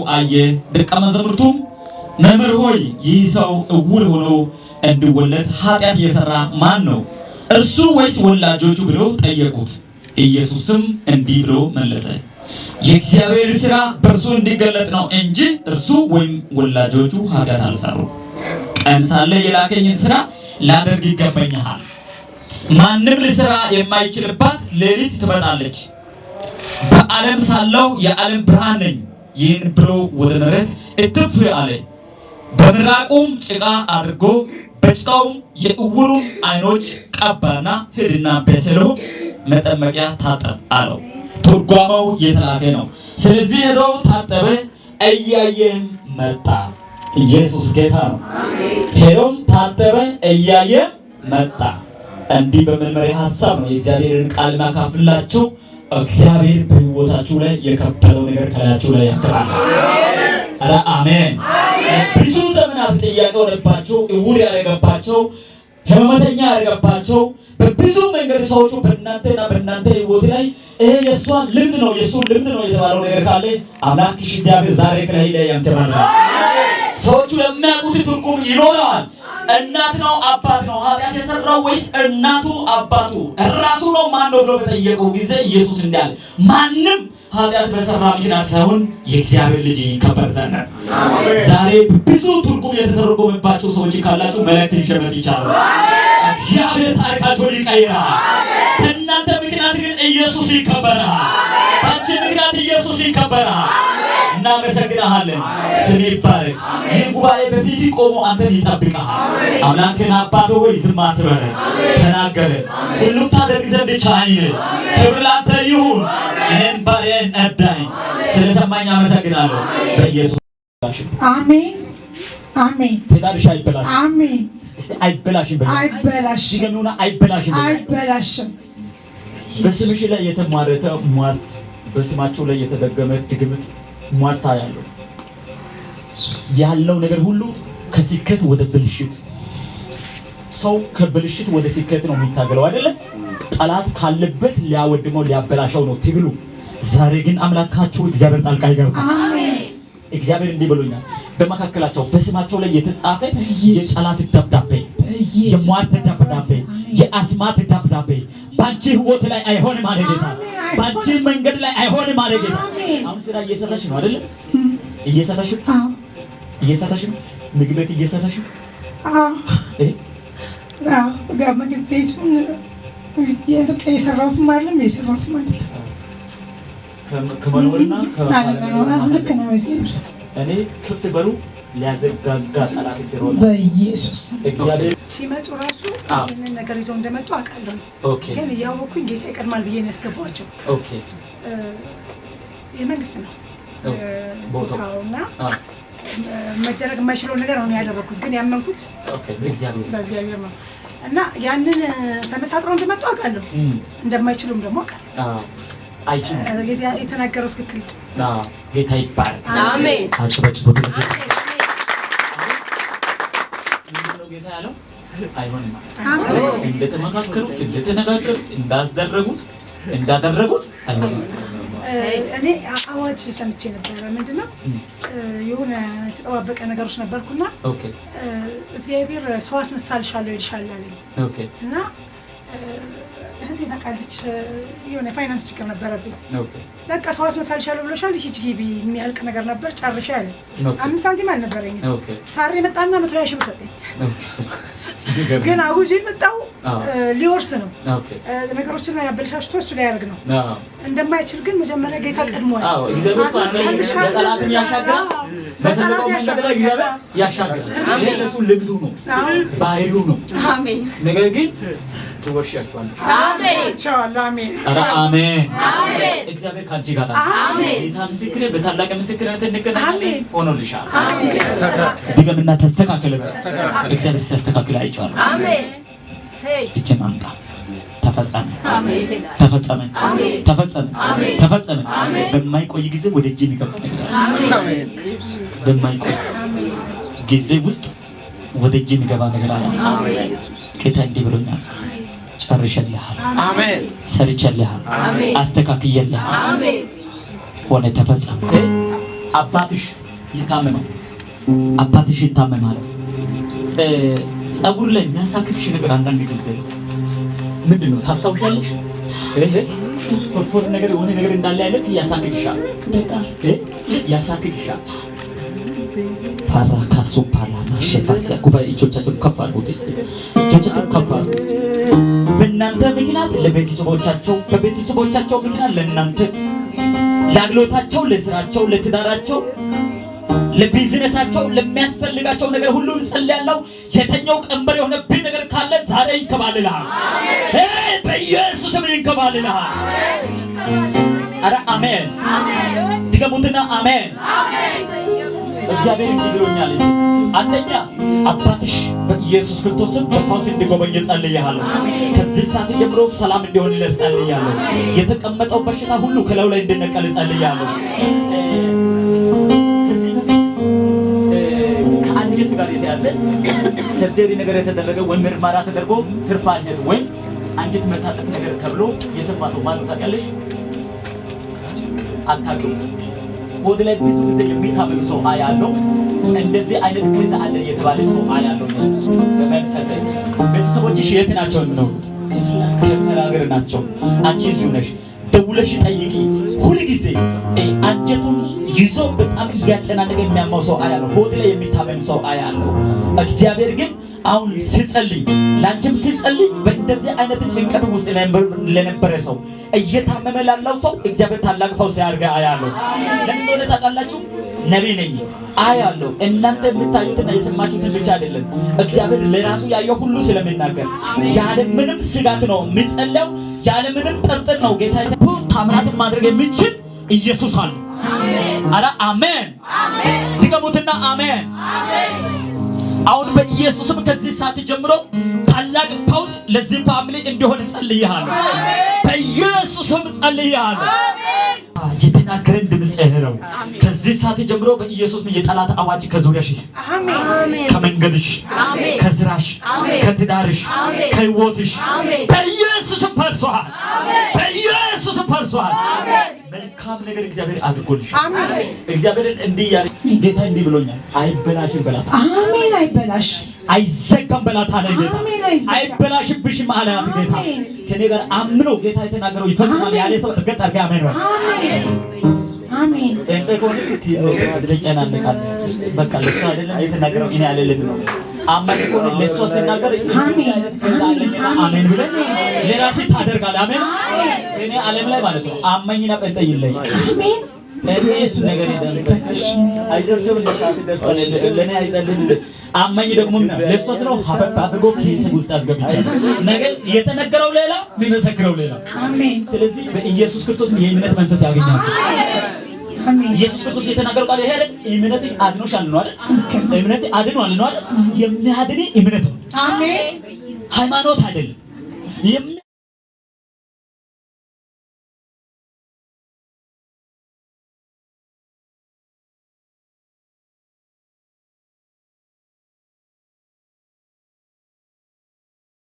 አየ። ደቀ መዛሙርቱም መምህር ሆይ ይህ ሰው እውር ሆኖ እንዲወለድ ኃጢአት የሰራ ማን ነው? እርሱ ወይስ ወላጆቹ ብለው ጠየቁት። ኢየሱስም እንዲህ ብሎ መለሰ፣ የእግዚአብሔር ሥራ በእርሱ እንዲገለጥ ነው እንጂ እርሱ ወይም ወላጆቹ ኃጢአት አልሰሩም። ቀን ሳለ የላከኝን ሥራ ላደርግ ይገባኛል። ማንም ሊሰራ የማይችልባት ሌሊት ትመጣለች። በዓለም ሳለሁ የዓለም ብርሃን ነኝ። ይህን ብሎ ወደ መሬት እትፍ አለ። በምራቁም ጭቃ አድርጎ በጭቃውም የዕውሩን ዓይኖች ቀባና ሂድና በሲሎአም መጠመቂያ ታጠብ አለው። ትርጓሜው የተላከ ነው። ስለዚህ ሄዶ ታጠበ፣ እያየም መጣ። ኢየሱስ ጌታ ነው። ሄዶም ታጠበ፣ እያየ መጣ። እንዲህ በመመሪያ ሐሳብ ነው የእግዚአብሔርን ቃል ማካፍላችሁ። እግዚአብሔር በሕይወታችሁ ላይ የከበረው ነገር ከላያችሁ ላይ ያከብራል። አረ አሜን። ብዙ ዘመናት ጥያቄ ሆነባቸው፣ ዕውር ያደረገባቸው፣ ህመምተኛ ያደረገባቸው በብዙ መንገድ ሰዎቹ በእናንተና በእናንተ ሕይወት ላይ ይሄ የእሷን ልምድ ነው የእሱን ልምድ ነው የተባለው ነገር ካለ አምላክሽ እግዚአብሔር ዛሬ ከላይ ላይ ያንተባርካል። ሰዎቹ የሚያውቁት ትርጉም ይኖረዋል። እናት ነው አባት ነው ኃጢአት የሰራው ወይስ እናቱ አባቱ ራሱ ነው ማን ነው ብሎ በጠየቀው ጊዜ ኢየሱስ እንዳለ ማንም ኃጢአት በሰራ ምክንያት ሳይሆን የእግዚአብሔር ልጅ ይከበር ዘንድ ዛሬ ብዙ ትርጉም የተተረጎመባቸው ሰዎች ካላችሁ መልእክት ሊሸመት ይቻላል። እግዚአብሔር ታሪካቸውን ይቀይራል። በእናንተ ምክንያት ግን ኢየሱስ ይከበራል። በአንቺ ምክንያት ኢየሱስ ይከበራል። እናመሰግናለን። ስም ይባረክ። ይህ ጉባኤ በፊት ቆሞ አንተን ይጠብቅሃል። አምላክን አባት ሆይ ዝም አትበል፣ ተናገረ። ሁሉም ታደርግ ዘንድ ቻይ። ክብር ላንተ ይሁን። እኔን ባሪያህን እርዳኝ። ስለሰማኝ አመሰግናለሁ። በኢየሱስ አሜን አሜን። ትዳርሽ አይበላሽም። አሜን። እስቲ አይበላሽም በል። አይበላሽም። ሲገኑና አይበላሽም በል። አይበላሽም። በስምሽ ላይ የተሟረተ ሟርት፣ በስማቸው ላይ የተደገመ ድግምት ሟርታ ያለው ነገር ሁሉ ከስኬት ወደ ብልሽት፣ ሰው ከብልሽት ወደ ስኬት ነው የሚታገለው አይደለ? ጠላት ካለበት ሊያወድመው ሊያበላሸው ነው ትግሉ። ዛሬ ግን አምላካችሁ እግዚአብሔር ጣልቃ ይገባል። አሜን። እግዚአብሔር እንዲህ ብሎኛል፣ በመካከላቸው በስማቸው ላይ የተጻፈ የጠላት ደብዳቤ፣ የሟርት ደብዳቤ፣ የአስማት ደብዳቤ ባንቺ ህይወት ላይ አይሆንም አለ ጌታ። ባንቺ መንገድ ላይ አይሆንም አለ ጌታ። አሁን ስራ እየሰራሽ ነው አይደለ? እየሰራሽ ነው። ምግብ ቤት እየሰራሽ ነው። ምግብ ቤት የሰራሁት ማለት የሰራሁት ማለት ከመኖርና ልክ ነው። እኔ ክፍት በሩ ሊያዘጋጋ ጠላት ሲሮጥ በኢየሱስ እግዚአብሔር ሲመጡ ራሱ ይሄንን ነገር ይዘው እንደመጡ አውቃለሁ። ግን እያወኩኝ ጌታ ይቀድማል ብዬ ነው ያስገባቸው። የመንግስት ነው ቦታውና መደረግ የማይችለው ነገር ነው ያደረኩት። ግን ያመንኩት በእግዚአብሔር ነው እና ያንን ተመሳጥረው እንደመጡ አውቃለሁ። እንደማይችሉም ደግሞ አውቃለሁ። የተናገረው ትክክል። ጌታ ይባረክ። አሜን። አጭበጭቡት። ጌታ ያለው አይሆንም። እንደተመካከሩት እንደተነጋገሩት እንዳደረጉት አይሆንም። እኔ አዋጅ ሰምቼ ነበረ። ምንድነው የሆነ የተጠባበቀ ነገሮች ነበርኩና እግዚአብሔር ሰው አስነሳልሻለሁ ይልሻል አለኝ እና እህቴ ታውቃለች የሆነ ፋይናንስ ችግር ነበረብኝ። በቃ ሰው አስነሳልሻለሁ ብሎሻል ሂጂ ግቢ የሚያልቅ ነገር ነበር ጨርሼ አለ። 5 ሳንቲም አልነበረኝም። ሳሬ መጣና 120 ሺህ ብር ሰጠኝ። ግን አውጄ መጣው ሊወርስ ነው ነገሮችን ያበላሽቶ እሱ ላይ ያደርግ ነው እንደማይችል ግን መጀመሪያ ጌታ ቀድሟል። በጠላትም ያሻግራል፣ በጠላት ያሻግራል። ይሄ ለሱ ልምዱ ነው፣ ባህሪው ነው። አሜን። ነገር ግን ትወርሻቸዋል። አሜን። አሜን። አሜን። አሜን። እግዚአብሔር ካንቺ ጋር ነው። አሜን። ጌታ ምስክሬ በታላቅ ምስክርነት እንገናኛለን። ሆኖልሻል። አሜን። ድገምና ተስተካከለ። እግዚአብሔር ሲያስተካክል አይቻለሁ። አሜን። እጅን አምጣ። ተፈጸመ። አሜን። ተፈጸመ። አሜን። ተፈጸመ። አሜን። ተፈጸመ። አሜን። በማይቆይ ጊዜ ወደ እጅ የሚገባ ነገር አሜን። በማይቆይ ጊዜ ውስጥ ወደ እጅ የሚገባ ነገር አለ። አሜን። ጌታ እንዲህ ብሎኛል፣ ጨርሼልሃል። አሜን። ሰርቼልሃል። አሜን። አስተካክዬልሃል። አሜን። ሆነ ተፈጸመ። አባትሽ ይታመማል። ጸጉር ላይ የሚያሳክፍሽ ነገር አንዳንድ ጊዜ ምንድነው ታስታውሻለሽ? ፎርፎር ነገር የሆነ ነገር እንዳለ አይነት ያሳክፍሻል። በጣም ያሳክፍሻል። ፓራካሱ ፓላና ሸፋስ ጉባኤ እጆቻቸውን ከፍ አድርጉት። እጆቻቸውን ከፍ አድርጉ። በእናንተ ምክንያት ለቤተሰቦቻቸው፣ በቤተሰቦቻቸው ምክንያት ለእናንተ፣ ለአገልግሎታቸው፣ ለስራቸው፣ ለትዳራቸው፣ ለቢዝነሳቸው፣ ለሚያስፈልጋቸው ነገር ሁሉ እንጸልያለሁ። የተኛው ቀንበር የሆነብኝ ነገር ካለ ዛሬ ይንከባልልሃል። በኢየሱስ ስም ይንከባልልሃል። ኧረ አሜን። ድገሙትና አሜን። እግዚአብሔር እንዲህ ብሎኛል። አንደኛ አባትሽ በኢየሱስ ክርስቶስ ስም በፈውስ እንዲጎበኝ ጸልያለሁ። ከዚህ ሰዓት ጀምሮ ሰላም እንዲሆንለት ጸልያለሁ። የተቀመጠው በሽታ ሁሉ ከላዩ ላይ እንዲነቀል ጸልያለሁ። ከዚህ በፊት ከአንጀት ጋር የተያዘ ሰርጀሪ ነገር የተደረገ ወይም ምርመራ ተደርጎ ትርፍ አንጀት ወይም አንጀት መታጠፍ ነገር ተብሎ የሰማ ሰው ማን ታውቂያለሽ? አታውቂውም? ወደ ላይ ብዙ ጊዜ የሚታመም ሰው አያለው። እንደዚህ አይነት ከዛ አለ የተባለ ሰው አያለው። በመንፈስ ቤተሰቦችሽ የት ናቸው የሚኖሩት? ክፍለ ሀገር ናቸው። አንቺ እዚሁ ነሽ። ደውለሽ ጠይቂ። ሁሉ ጊዜ አንጀቱን ይዞ በጣም እያጨናነቀ የሚያማው ሰው አያለው። ወደ ላይ የሚታመም ሰው አያለው። እግዚአብሔር ግን አሁን ሲጸልይ ላንቺም ሲጸልይ በእንደዚህ አይነት ጭንቀት ውስጥ ለነበረ ሰው እየታመመ ላለው ሰው እግዚአብሔር ታላቅ ፈውስ ያርጋ አያለው። ለምን እንደሆነ ታውቃላችሁ? ነቢይ ነኝ አያለው። እናንተ የምታዩትና የሰማችሁትን ብቻ አይደለም፣ እግዚአብሔር ለራሱ ያየው ሁሉ ስለሚናገር ያለ ምንም ስጋት ነው የሚጸልየው፣ ያለ ምንም ጥርጥር ነው። ጌታ ታምራትን ማድረግ የሚችል ኢየሱስ አለ። አረ አሜን። ድገሙትና አሜን። አሁን በኢየሱስም ከዚህ ሰዓት ጀምሮ ታላቅ ፈውስ ለዚህ ፋሚሊ እንዲሆን ጸልያለሁ። በኢየሱስም ጸልያለሁ። የተናገረን ድምጽ ነው። ከዚህ ሰዓት ጀምሮ በኢየሱስም የጠላት አዋጅ ከዙሪያሽ፣ ከመንገድሽ፣ ከስራሽ፣ ከትዳርሽ፣ ከህይወትሽ በኢየሱስም ፈርሷል። በኢየሱስም ፈርሷል። መልካም ነገር እግዚአብሔር አድርጎልሽ። እግዚአብሔርን እንዲህ ያለ ጌታ እንዲህ ብሎኛል። አይበላሽም በላት። አሜን። አይበላሽ፣ አይዘጋም በላት አለ ጌታ። አይበላሽብሽም አላት ጌታ። ከኔ ጋር አምኖ ጌታ የተናገረው ይፈጽማል ያለ ሰው እርግጥ አድርጋ አሜን ነው። አሜን። በቃ ለሱ አይደለም የተናገረው እኔ አለልም ነው። አማኝ ሆነ ለሱ ሲናገር አሜን ብለህ ለራሴ ታደርጋለህ። አሜን። እኔ ዓለም ላይ ማለት ነው አማኝና ጴንጤ ይለያል። አሜን። ኢየሱስ ነገር ይደረጋል። አይደርስም ለሳት ደርሷል። ለኔ አይጸልም። አማኝ ደግሞ ለሱ ስለው ሀብት አድርጎ ኪስ ውስጥ አስገብቻለሁ። ነገር የተነገረው ሌላ የሚመሰክረው ሌላ። አሜን። ስለዚህ በኢየሱስ ክርስቶስ የእምነት መንፈስ ያገኛል። ኢየሱስ ክርስቶስ የተናገረው ቃል ይሄ አይደል? እምነትሽ አድኖሻል ነው አይደል? እምነት አድኗል ነው አይደል? የሚያድን እምነት ነው። አሜን። ሃይማኖት አይደለም።